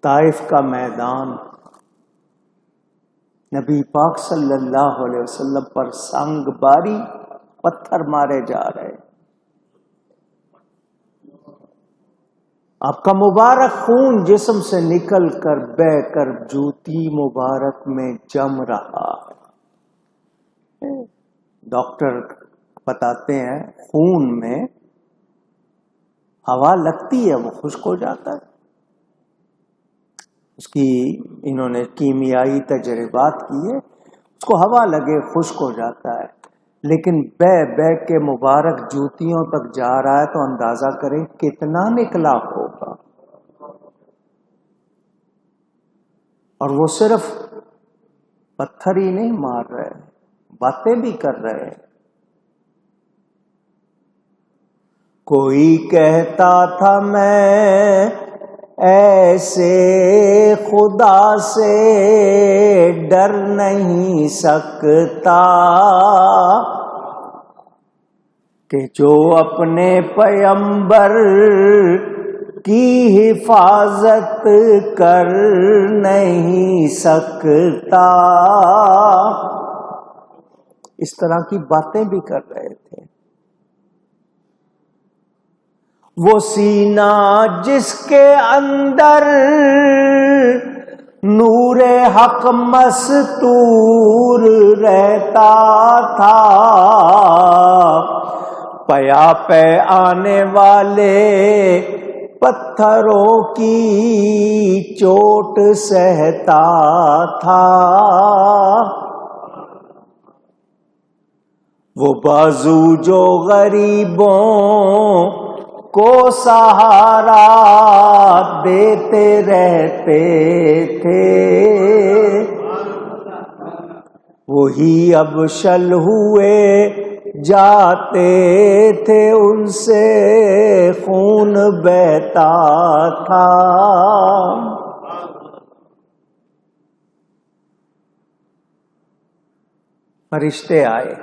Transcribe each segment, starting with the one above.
طائف کا میدان، نبی پاک صلی اللہ علیہ وسلم پر سنگ باری پتھر مارے جا رہے، آپ کا مبارک خون جسم سے نکل کر بہہ کر جوتی مبارک میں جم رہا ہے۔ ڈاکٹر بتاتے ہیں خون میں ہوا لگتی ہے وہ خشک ہو جاتا ہے، اس کی انہوں نے کیمیائی تجربات کیے، اس کو ہوا لگے خشک ہو جاتا ہے، لیکن بہ بہ کے مبارک جوتیوں تک جا رہا ہے تو اندازہ کریں کتنا نکلا ہوگا۔ اور وہ صرف پتھر ہی نہیں مار رہے، باتیں بھی کر رہے ہیں۔ کوئی کہتا تھا میں ایسے خدا سے ڈر نہیں سکتا کہ جو اپنے پیغمبر کی حفاظت کر نہیں سکتا۔ اس طرح کی باتیں بھی کر رہے تھے۔ وہ سینہ جس کے اندر نور حق مستور رہتا تھا، پیا پہ آنے والے پتھروں کی چوٹ سہتا تھا۔ وہ بازو جو غریبوں کو سہارا دیتے رہتے تھے، وہی اب شل ہوئے جاتے تھے، ان سے خون بہتا تھا۔ فرشتے آئے،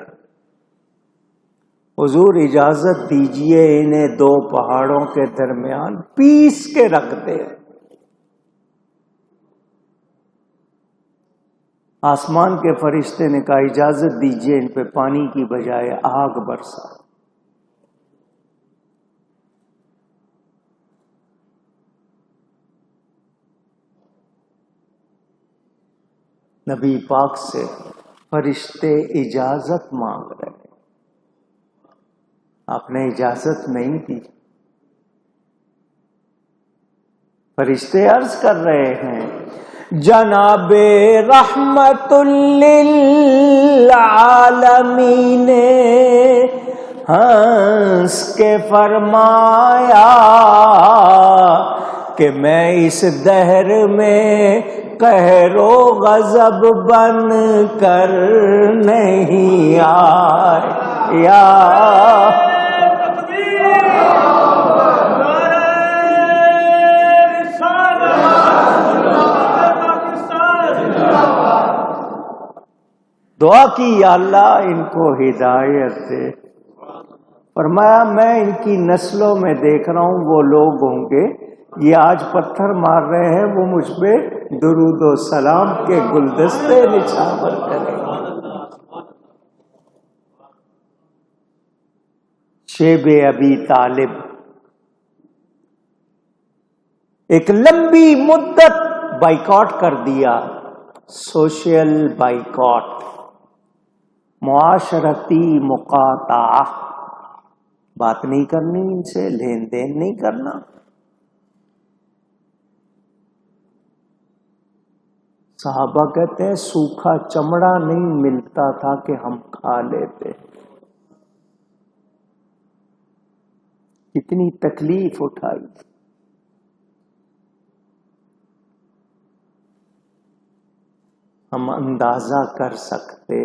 حضور اجازت دیجئے انہیں دو پہاڑوں کے درمیان پیس کے رکھ دے۔ آسمان کے فرشتے نے کہا اجازت دیجئے ان پہ پانی کی بجائے آگ برسا۔ نبی پاک سے فرشتے اجازت مانگ رہے، آپ نے اجازت نہیں دی۔ فرشتے عرض کر رہے ہیں جناب رحمت للعالمین نے ہنس کے فرمایا کہ میں اس دہر میں قہر و غضب بن کر نہیں آیا۔ دعا کی یا اللہ ان کو ہدایت دے۔ فرمایا میں ان کی نسلوں میں دیکھ رہا ہوں وہ لوگ ہوں گے یہ آج پتھر مار رہے ہیں، وہ مجھ پہ درود و سلام کے گلدستے نچھاور کریں۔ شیب ابی طالب ایک لمبی مدت بائیکاٹ کر دیا، سوشل بائیکاٹ، معاشرتی مقاطعہ، بات نہیں کرنی ان سے، لین دین نہیں کرنا۔ صحابہ کہتے ہیں سوکھا چمڑا نہیں ملتا تھا کہ ہم کھا لیتے، کتنی تکلیف اٹھائی۔ ہم اندازہ کر سکتے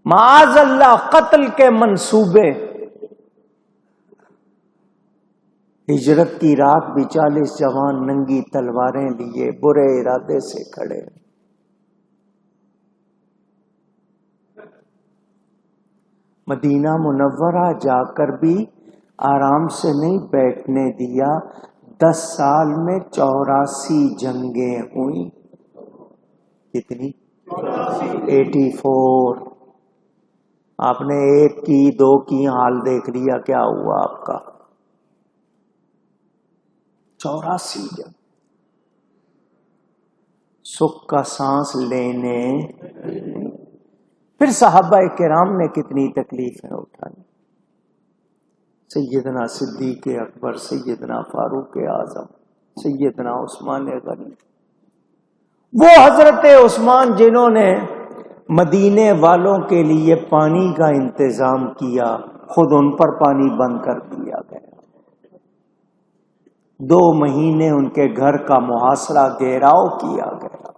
معاذ اللہ قتل کے منصوبے۔ ہجرت کی رات بھی 40 جوان ننگی تلواریں لیے برے ارادے سے کھڑے۔ مدینہ منورہ جا کر بھی آرام سے نہیں بیٹھنے دیا، 10 سال میں 84 جنگیں ہوئی. کتنی؟ 84. آپ نے 1 کی 2 کی حال دیکھ لیا کیا ہوا آپ کا. 84 جنگ. سکھ کا سانس لینے. پھر صحابہ کرام نے کتنی تکلیفیں اٹھائی. سیدنا صدیق اکبر، سیدنا فاروق اعظم، سیدنا عثمان غنی. وہ حضرت عثمان جنہوں نے مدینے والوں کے لیے پانی کا انتظام کیا، خود ان پر پانی بند کر دیا گیا. 2 مہینے ان کے گھر کا محاصرہ گھیراؤ کیا گیا.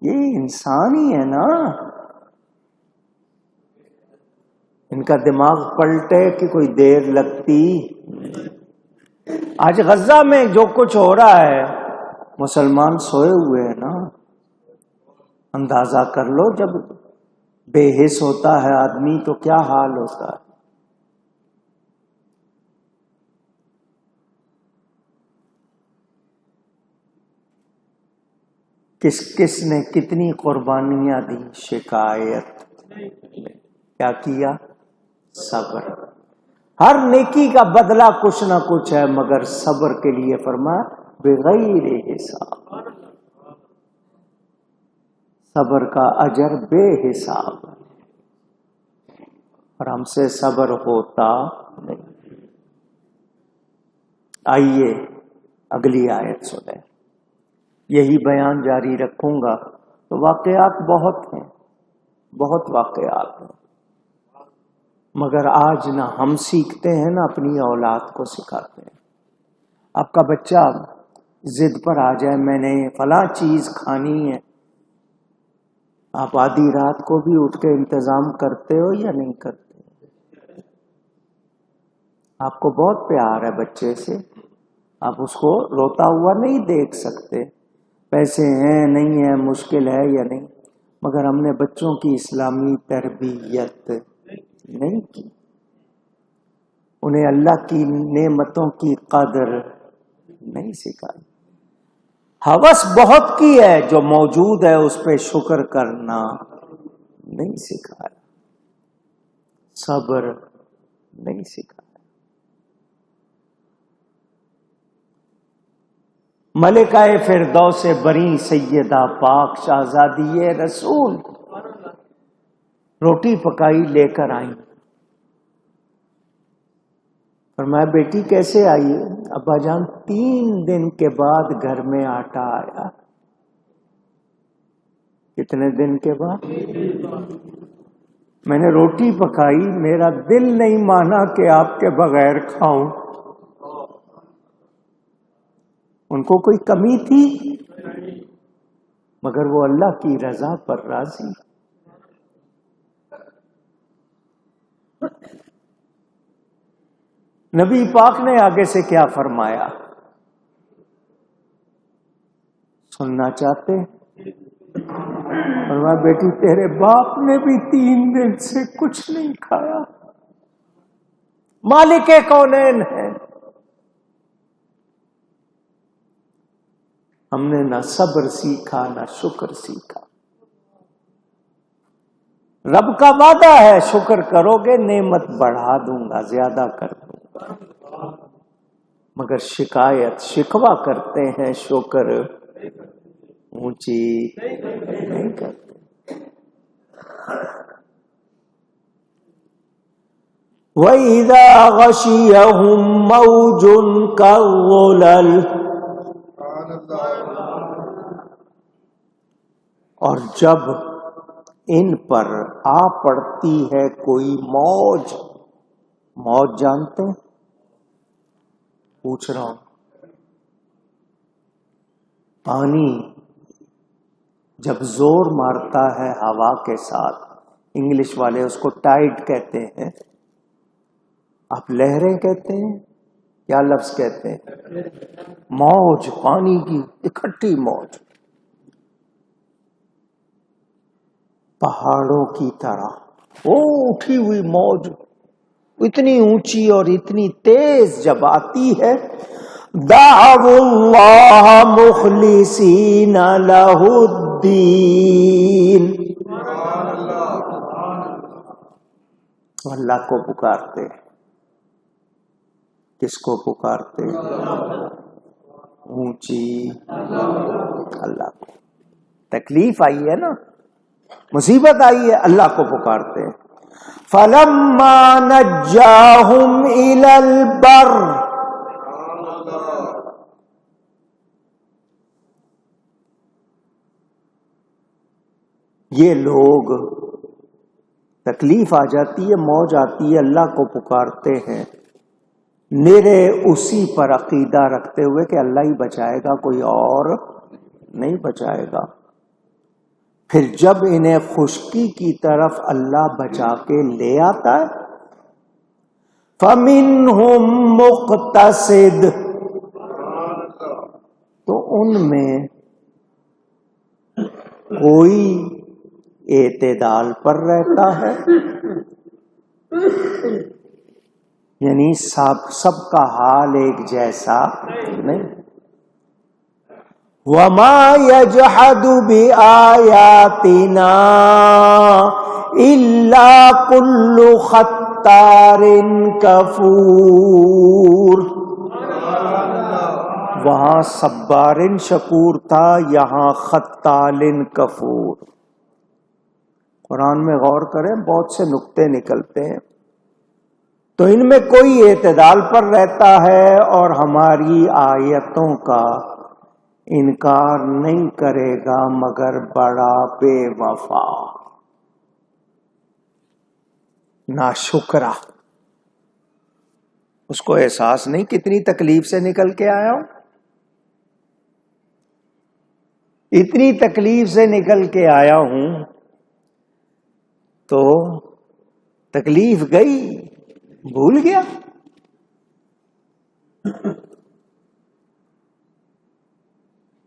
یہ انسان ہی ہے نا. ان کا دماغ پلٹے کہ کوئی دیر لگتی. آج غزہ میں جو کچھ ہو رہا ہے، مسلمان سوئے ہوئے ہیں نا. اندازہ کر لو جب بے حس ہوتا ہے آدمی تو کیا حال ہوتا ہے. کس کس نے کتنی قربانیاں دی. شکایت کیا کیا؟ صبر. ہر نیکی کا بدلہ کچھ نہ کچھ ہے، مگر صبر کے لیے فرمایا بغیر حساب. صبر کا اجر بے حساب، اور ہم سے صبر ہوتا نہیں. آئیے اگلی آیت سنیں. یہی بیان جاری رکھوں گا تو واقعات بہت ہیں، بہت واقعات ہیں، مگر آج نہ ہم سیکھتے ہیں نہ اپنی اولاد کو سکھاتے ہیں. آپ کا بچہ ضد پر آ جائے میں نے فلاں چیز کھانی ہے، آپ آدھی رات کو بھی اٹھ کے انتظام کرتے ہو یا نہیں کرتے؟ آپ کو بہت پیار ہے بچے سے، آپ اس کو روتا ہوا نہیں دیکھ سکتے. پیسے ہیں نہیں ہیں، مشکل ہے یا نہیں، مگر ہم نے بچوں کی اسلامی تربیت نہیں کی. انہیں اللہ کی نعمتوں کی قدر نہیں سکھائی. ہوس بہت کی ہے، جو موجود ہے اس پہ شکر کرنا نہیں سکھایا. صبر نہیں سکھایا. ملکہ فردوس بری سیدہ پاک شہزادی رسول روٹی پکائی لے کر آئیں. فرمایا بیٹی کیسے آئی؟ ابا جان 3 دن کے بعد گھر میں آٹا آیا. کتنے دن کے بعد؟ میں نے روٹی پکائی، میرا دل نہیں مانا کہ آپ کے بغیر کھاؤں. ان کو کوئی کمی تھی؟ مگر وہ اللہ کی رضا پر راضی. نبی پاک نے آگے سے کیا فرمایا؟ سننا چاہتے؟ فرمایا بیٹی تیرے باپ نے بھی 3 دن سے کچھ نہیں کھایا. مالک کونین ہے. ہم نے نہ صبر سیکھا نہ شکر سیکھا. رب کا وعدہ ہے شکر کرو گے نعمت بڑھا دوں گا، زیادہ کر دوں گا، مگر شکایت شکوہ کرتے ہیں، شکر اونچی نہیں کرتے. وَإِذَا غَشِيَهُم مَّوْجٌ كَالظُّلَلِ. اور جب ان پر آ پڑتی ہے کوئی موج. موج جانتے ہیں؟ پوچھ رہا ہوں. پانی جب زور مارتا ہے ہوا کے ساتھ، انگلش والے اس کو ٹائڈ کہتے ہیں، آپ لہریں کہتے ہیں، کیا لفظ کہتے ہیں؟ موج. پانی کی اکٹھی موج. پہاڑوں کی طرح وہ اٹھی ہوئی موج اتنی اونچی اور اتنی تیز جب آتی ہے، دعوا اللہ مخلصین لہ الدین، اللہ کو پکارتے، کس کو پکارتے؟ اونچی اللہ کو، تکلیف آئی ہے نا، مصیبت آئی ہے، اللہ کو پکارتے ہیں۔ فَلَمَّا نَجَّاهُمْ إِلَى الْبَرِّ، یہ لوگ تکلیف آ جاتی ہے، موج آتی ہے، اللہ کو پکارتے ہیں میرے اسی پر عقیدہ رکھتے ہوئے کہ اللہ ہی بچائے گا، کوئی اور نہیں بچائے گا۔ پھر جب انہیں خشکی کی طرف اللہ بچا کے لے آتا ہے، فَمِنْهُمْ مُقْتَصِدٌ، تو ان میں کوئی اعتدال پر رہتا ہے، یعنی سب کا حال ایک جیسا نہیں۔ وَمَا يَجْحَدُ بِآيَاتِنَا إِلَّا كُلُّ خَتَّارٍ كَفُورٍ، وہاں صبارن شکور تھا، یہاں خطالن کفور۔ قرآن میں غور کریں، بہت سے نکتے نکلتے ہیں، تو ان میں کوئی اعتدال پر رہتا ہے اور ہماری آیتوں کا انکار نہیں کرے گا مگر بڑا بے وفا، ناشکرا۔ اس کو احساس نہیں کتنی تکلیف سے نکل کے آیا ہوں، اتنی تکلیف سے نکل کے آیا ہوں، تو تکلیف گئی بھول گیا۔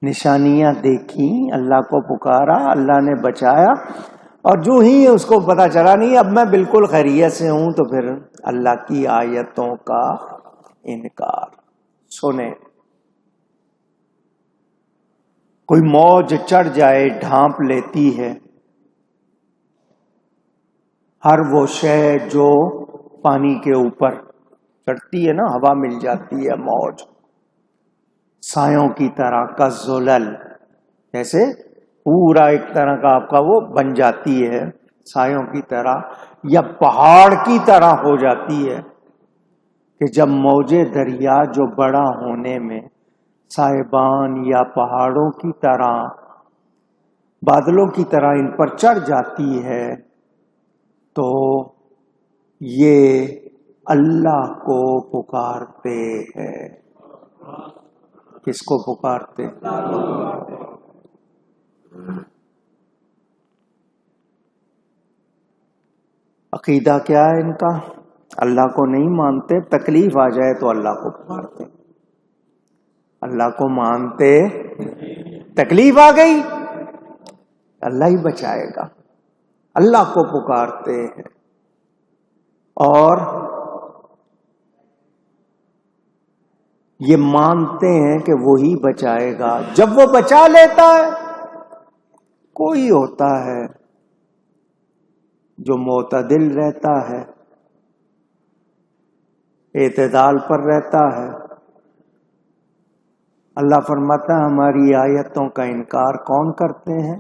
نشانیاں دیکھیں، اللہ کو پکارا، اللہ نے بچایا، اور جو ہی اس کو پتا چلا نہیں اب میں بالکل خیریت سے ہوں، تو پھر اللہ کی آیتوں کا انکار۔ سنیں، کوئی موج چڑھ جائے، ڈھانپ لیتی ہے، ہر وہ شے جو پانی کے اوپر چڑھتی ہے نا، ہوا مل جاتی ہے، موج سایوں کی طرح، کا زلل، جیسے پورا ایک طرح کا آپ کا وہ بن جاتی ہے سایوں کی طرح، یا پہاڑ کی طرح ہو جاتی ہے کہ جب موجے دریا جو بڑا ہونے میں صاحبان یا پہاڑوں کی طرح، بادلوں کی طرح ان پر چڑھ جاتی ہے، تو یہ اللہ کو پکارتے ہیں۔ کس کو پکارتے؟ عقیدہ کیا ہے ان کا؟ اللہ کو نہیں مانتے، تکلیف آ جائے تو اللہ کو پکارتے، اللہ کو مانتے، تکلیف آ گئی اللہ ہی بچائے گا، اللہ کو پکارتے ہیں، اور یہ مانتے ہیں کہ وہی بچائے گا۔ جب وہ بچا لیتا ہے، کوئی ہوتا ہے جو معتدل رہتا ہے، اعتدال پر رہتا ہے، اللہ فرماتا ہے ہماری آیتوں کا انکار کون کرتے ہیں؟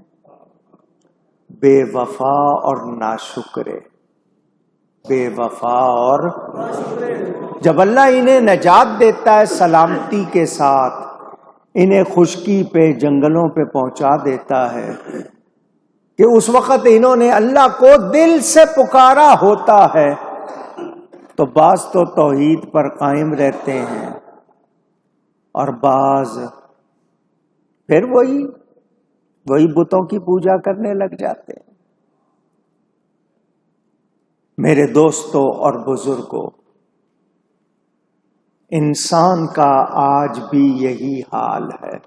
بے وفا اور ناشکرے، بے وفا اور جب اللہ انہیں نجات دیتا ہے سلامتی کے ساتھ، انہیں خشکی پہ، جنگلوں پہ پہنچا دیتا ہے، کہ اس وقت انہوں نے اللہ کو دل سے پکارا ہوتا ہے، تو بعض تو توحید پر قائم رہتے ہیں، اور بعض پھر وہی بتوں کی پوجا کرنے لگ جاتے ہیں۔ میرے دوستوں اور بزرگوں، انسان کا آج بھی یہی حال ہے۔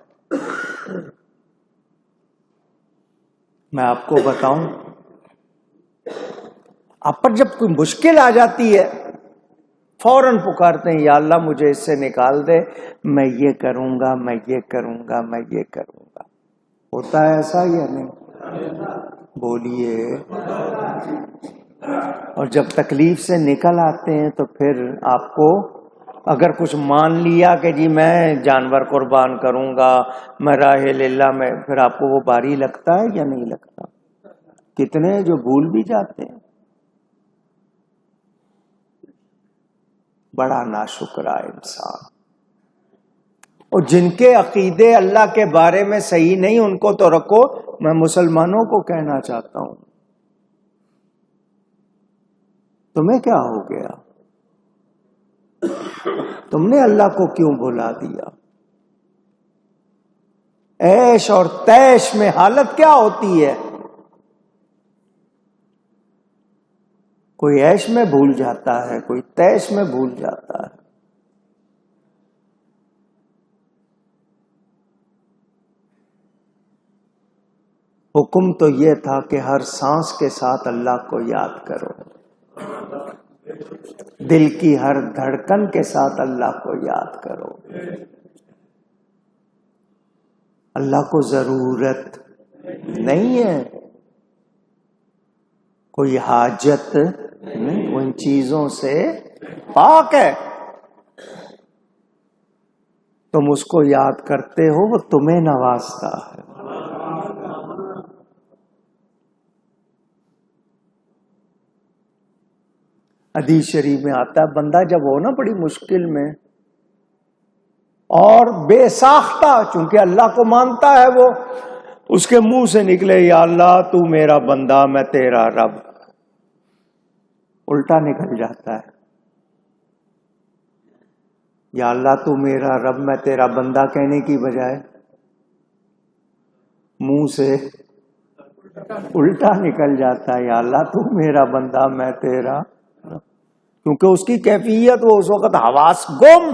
میں آپ کو بتاؤں، آپ پر جب کوئی مشکل آ جاتی ہے فوراً پکارتے ہیں یا اللہ مجھے اس سے نکال دے، میں یہ کروں گا، میں یہ کروں گا، میں یہ کروں گا۔ ہوتا ہے ایسا یا نہیں؟ بولیے۔ اور جب تکلیف سے نکل آتے ہیں تو پھر آپ کو اگر کچھ مان لیا کہ جی میں جانور قربان کروں گا، میں راہ اللہ میں، پھر آپ کو وہ باری لگتا ہے یا نہیں لگتا؟ کتنے جو بھول بھی جاتے ہیں۔ بڑا ناشکرا انسان۔ اور جن کے عقیدے اللہ کے بارے میں صحیح نہیں ان کو تو رکھو، میں مسلمانوں کو کہنا چاہتا ہوں تمہیں کیا ہو گیا؟ تم نے اللہ کو کیوں بھلا دیا؟ عیش اور تیش میں حالت کیا ہوتی ہے؟ کوئی عیش میں بھول جاتا ہے، کوئی تیش میں بھول جاتا ہے۔ حکم تو یہ تھا کہ ہر سانس کے ساتھ اللہ کو یاد کرو، دل کی ہر دھڑکن کے ساتھ اللہ کو یاد کرو۔ اللہ کو ضرورت نہیں ہے، کوئی حاجت نہیں، ان چیزوں سے پاک ہے۔ تم اس کو یاد کرتے ہو، وہ تمہیں نوازتا ہے۔ حدیث شریف میں آتا ہے بندہ جب ہو نا بڑی مشکل میں اور بے ساختہ، چونکہ اللہ کو مانتا ہے وہ، اس کے منہ سے نکلے یا اللہ تو میرا بندہ میں تیرا رب، الٹا نکل جاتا ہے یا اللہ تو میرا رب میں تیرا بندہ کہنے کی بجائے منہ سے الٹا نکل جاتا ہے یا اللہ تو میرا بندہ میں تیرا، کیونکہ اس کی کیفیت وہ اس وقت حواس گم۔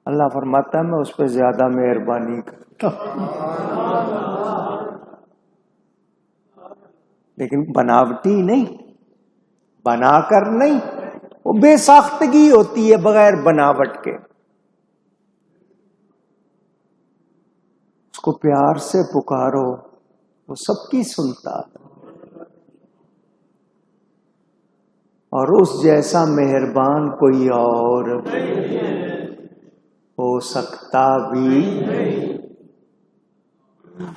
اللہ فرماتا ہے میں اس پہ زیادہ مہربانی کرتا ہوں، لیکن بناوٹی نہیں، بنا کر نہیں، وہ بے ساختگی ہوتی ہے بغیر بناوٹ کے۔ اس کو پیار سے پکارو، وہ سب کی سنتا ہے، اور اس جیسا مہربان کوئی اور ہو سکتا بھی۔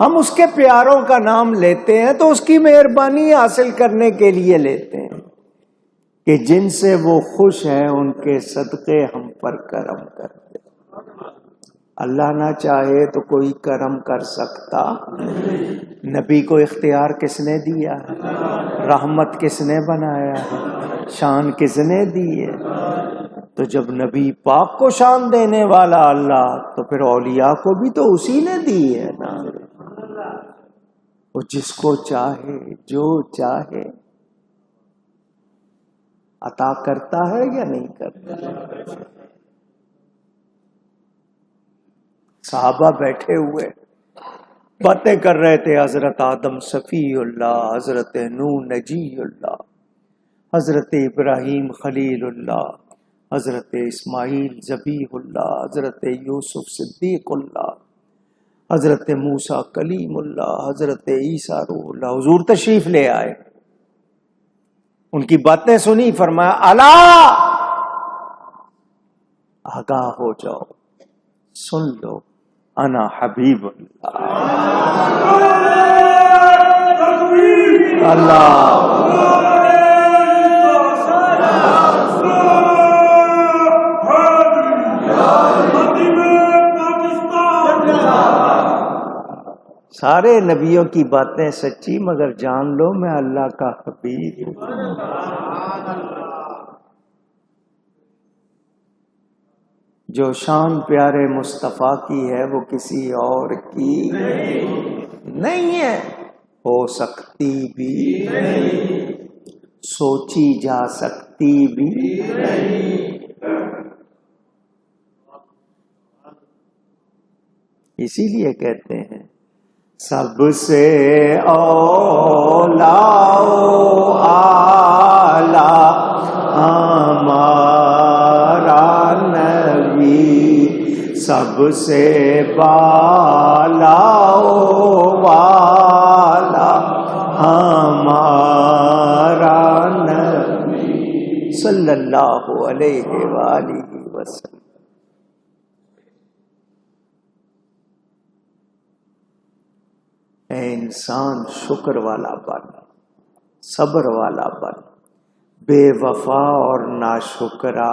ہم اس کے پیاروں کا نام لیتے ہیں تو اس کی مہربانی حاصل کرنے کے لیے لیتے ہیں کہ جن سے وہ خوش ہیں ان کے صدقے ہم پر کرم کرتے۔ اللہ نہ چاہے تو کوئی کرم کر سکتا؟ نبی کو اختیار کس نے دیا؟ رحمت کس نے بنایا؟ شان کس نے دی ہے؟ تو جب نبی پاک کو شان دینے والا اللہ، تو پھر اولیاء کو بھی تو اسی نے دی ہے نا۔ وہ جس کو چاہے جو چاہے عطا کرتا ہے یا نہیں کرتا؟ صحابہ بیٹھے ہوئے باتیں کر رہے تھے، حضرت آدم صفی اللہ، حضرت نوح نجی اللہ، حضرت ابراہیم خلیل اللہ، حضرت اسماعیل ذبیح اللہ، حضرت یوسف صدیق اللہ، حضرت موسیٰ کلیم اللہ، حضرت عیسیٰ روح اللہ۔ حضور تشریف لے آئے، ان کی باتیں سنی، فرمایا الا آگاہ ہو جاؤ، سن لو، انا حبیب اللہ۔ اللہ سارے نبیوں کی باتیں سچی، مگر جان لو میں اللہ کا حبیب ہوں۔ جو شان پیارے مصطفیٰ کی ہے وہ کسی اور کی نہیں ہے، ہو سکتی بھی نہیں، سوچی جا سکتی بھی نہیں۔ اسی لیے کہتے ہیں سب سے اولا اعلی سے بالا والا ہمارا نبی صلی اللہ علیہ وآلہ وسلم. اے انسان شکر والا بن، صبر والا بن، بے وفا اور ناشکرا